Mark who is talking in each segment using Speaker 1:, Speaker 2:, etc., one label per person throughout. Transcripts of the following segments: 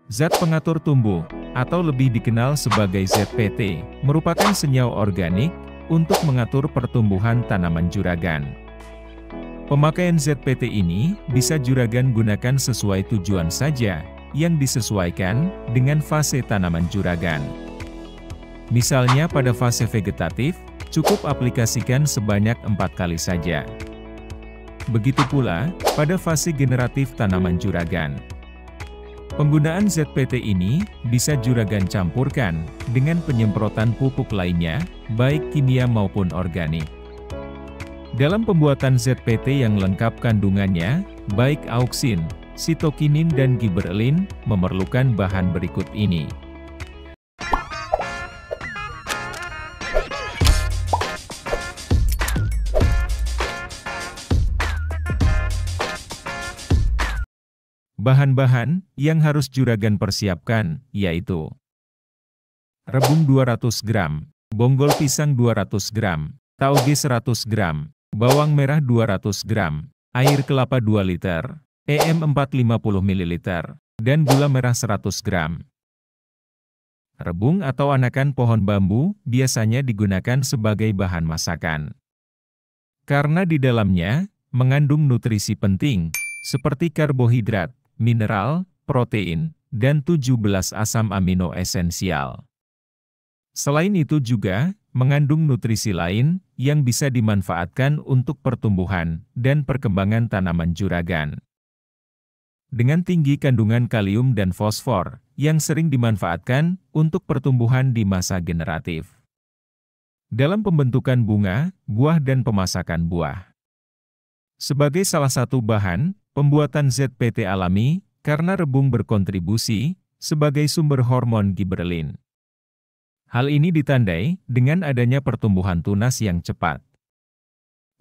Speaker 1: Zat pengatur tumbuh, atau lebih dikenal sebagai ZPT, merupakan senyawa organik untuk mengatur pertumbuhan tanaman juragan. Pemakaian ZPT ini bisa juragan gunakan sesuai tujuan saja, yang disesuaikan dengan fase tanaman juragan. Misalnya pada fase vegetatif, cukup aplikasikan sebanyak 4 kali saja. Begitu pula, pada fase generatif tanaman juragan. Penggunaan ZPT ini bisa juragan campurkan dengan penyemprotan pupuk lainnya, baik kimia maupun organik. Dalam pembuatan ZPT yang lengkap kandungannya, baik auksin, sitokinin dan gibberellin, memerlukan bahan berikut ini. Bahan-bahan yang harus juragan persiapkan, yaitu rebung 200 gram, bonggol pisang 200 gram, tauge 100 gram, bawang merah 200 gram, air kelapa 2 liter, EM4 50 ml, dan gula merah 100 gram. Rebung atau anakan pohon bambu biasanya digunakan sebagai bahan masakan. Karena di dalamnya mengandung nutrisi penting, seperti karbohidrat, mineral, protein, dan 17 asam amino esensial. Selain itu juga mengandung nutrisi lain yang bisa dimanfaatkan untuk pertumbuhan dan perkembangan tanaman juragan. Dengan tinggi kandungan kalium dan fosfor yang sering dimanfaatkan untuk pertumbuhan di masa generatif. Dalam pembentukan bunga, buah dan pemasakan buah. Sebagai salah satu bahan, pembuatan ZPT alami, karena rebung berkontribusi sebagai sumber hormon gibberellin. Hal ini ditandai dengan adanya pertumbuhan tunas yang cepat.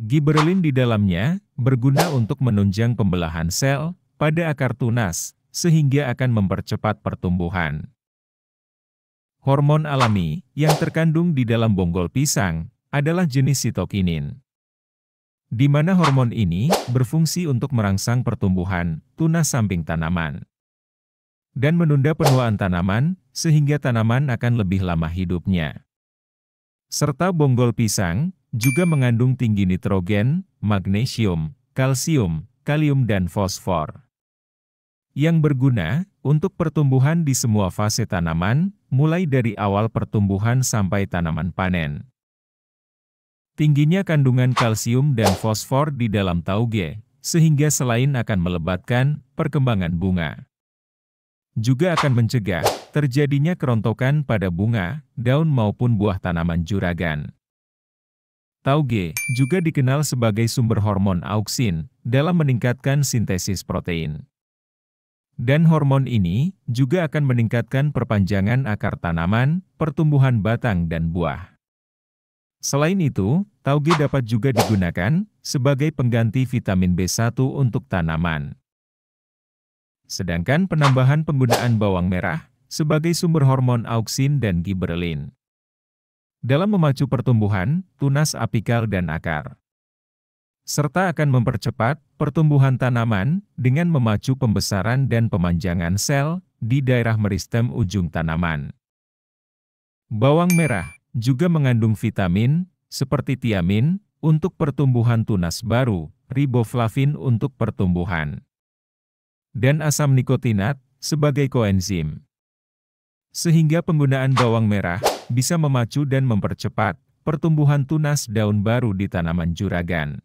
Speaker 1: Gibberellin di dalamnya berguna untuk menunjang pembelahan sel pada akar tunas, sehingga akan mempercepat pertumbuhan. Hormon alami yang terkandung di dalam bonggol pisang adalah jenis sitokinin, di mana hormon ini berfungsi untuk merangsang pertumbuhan tunas samping tanaman dan menunda penuaan tanaman, sehingga tanaman akan lebih lama hidupnya. Serta bonggol pisang juga mengandung tinggi nitrogen, magnesium, kalsium, kalium dan fosfor, yang berguna untuk pertumbuhan di semua fase tanaman, mulai dari awal pertumbuhan sampai tanaman panen. Tingginya kandungan kalsium dan fosfor di dalam tauge, sehingga selain akan melebatkan perkembangan bunga, juga akan mencegah terjadinya kerontokan pada bunga, daun maupun buah tanaman juragan. Tauge juga dikenal sebagai sumber hormon auksin dalam meningkatkan sintesis protein. Dan hormon ini juga akan meningkatkan perpanjangan akar tanaman, pertumbuhan batang dan buah. Selain itu, tauge dapat juga digunakan sebagai pengganti vitamin B1 untuk tanaman. Sedangkan penambahan penggunaan bawang merah sebagai sumber hormon auksin dan gibberellin dalam memacu pertumbuhan tunas apikal dan akar, serta akan mempercepat pertumbuhan tanaman dengan memacu pembesaran dan pemanjangan sel di daerah meristem ujung tanaman. Bawang merah juga mengandung vitamin seperti tiamin untuk pertumbuhan tunas baru, riboflavin untuk pertumbuhan, dan asam nikotinat sebagai koenzim. Sehingga penggunaan bawang merah bisa memacu dan mempercepat pertumbuhan tunas daun baru di tanaman juragan.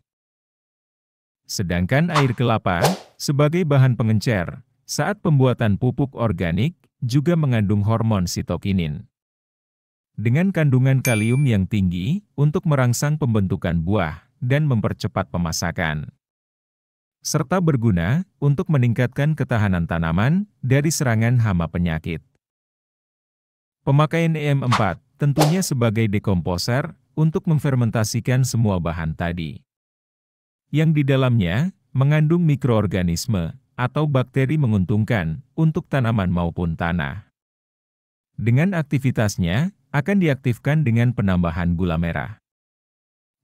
Speaker 1: Sedangkan air kelapa sebagai bahan pengencer saat pembuatan pupuk organik juga mengandung hormon sitokinin dengan kandungan kalium yang tinggi untuk merangsang pembentukan buah dan mempercepat pemasakan, serta berguna untuk meningkatkan ketahanan tanaman dari serangan hama penyakit. Pemakaian EM4 tentunya sebagai dekomposer untuk memfermentasikan semua bahan tadi, yang di dalamnya mengandung mikroorganisme atau bakteri menguntungkan untuk tanaman maupun tanah. Dengan aktivitasnya, akan diaktifkan dengan penambahan gula merah.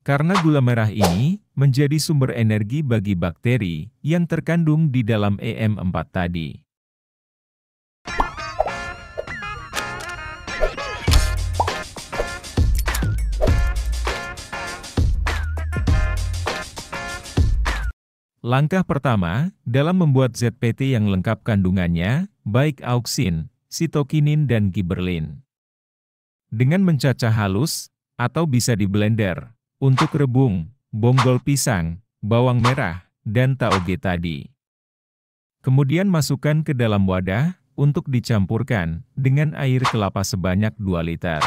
Speaker 1: Karena gula merah ini menjadi sumber energi bagi bakteri yang terkandung di dalam EM4 tadi. Langkah pertama, dalam membuat ZPT yang lengkap kandungannya, baik auksin, sitokinin dan gibberellin. Dengan mencacah halus, atau bisa di blender, untuk rebung, bonggol pisang, bawang merah, dan tauge tadi. Kemudian masukkan ke dalam wadah, untuk dicampurkan, dengan air kelapa sebanyak 2 liter.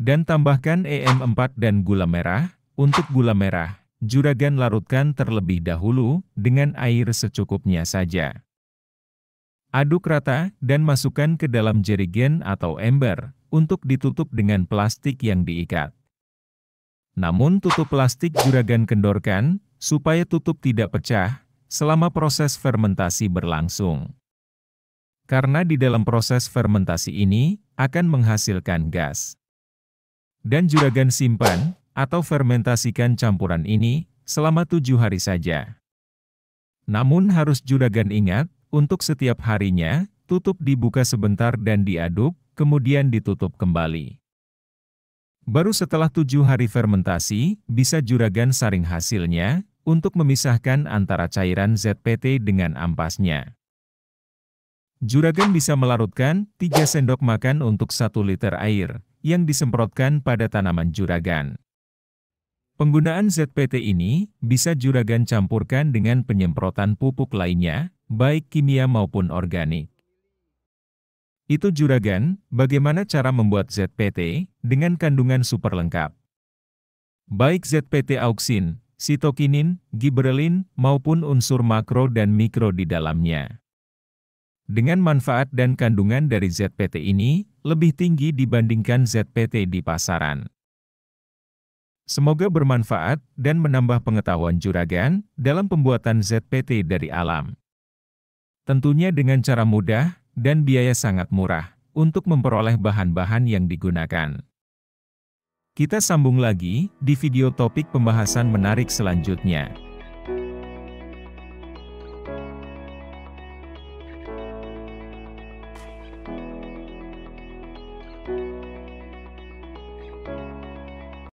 Speaker 1: Dan tambahkan EM4 dan gula merah. Untuk gula merah, juragan larutkan terlebih dahulu, dengan air secukupnya saja. Aduk rata, dan masukkan ke dalam jerigen atau ember, untuk ditutup dengan plastik yang diikat. Namun tutup plastik juragan kendorkan, supaya tutup tidak pecah, selama proses fermentasi berlangsung. Karena di dalam proses fermentasi ini, akan menghasilkan gas. Dan juragan simpan, atau fermentasikan campuran ini, selama 7 hari saja. Namun harus juragan ingat, untuk setiap harinya, tutup dibuka sebentar dan diaduk, kemudian ditutup kembali. Baru setelah 7 hari fermentasi, bisa juragan saring hasilnya, untuk memisahkan antara cairan ZPT dengan ampasnya. Juragan bisa melarutkan 3 sendok makan untuk 1 liter air, yang disemprotkan pada tanaman juragan. Penggunaan ZPT ini, bisa juragan campurkan dengan penyemprotan pupuk lainnya, baik kimia maupun organik. Itu juragan, bagaimana cara membuat ZPT, dengan kandungan super lengkap. Baik ZPT auksin, sitokinin, gibberellin, maupun unsur makro dan mikro di dalamnya. Dengan manfaat dan kandungan dari ZPT ini, lebih tinggi dibandingkan ZPT di pasaran. Semoga bermanfaat dan menambah pengetahuan juragan dalam pembuatan ZPT dari alam. Tentunya dengan cara mudah dan biaya sangat murah untuk memperoleh bahan-bahan yang digunakan. Kita sambung lagi di video topik pembahasan menarik selanjutnya.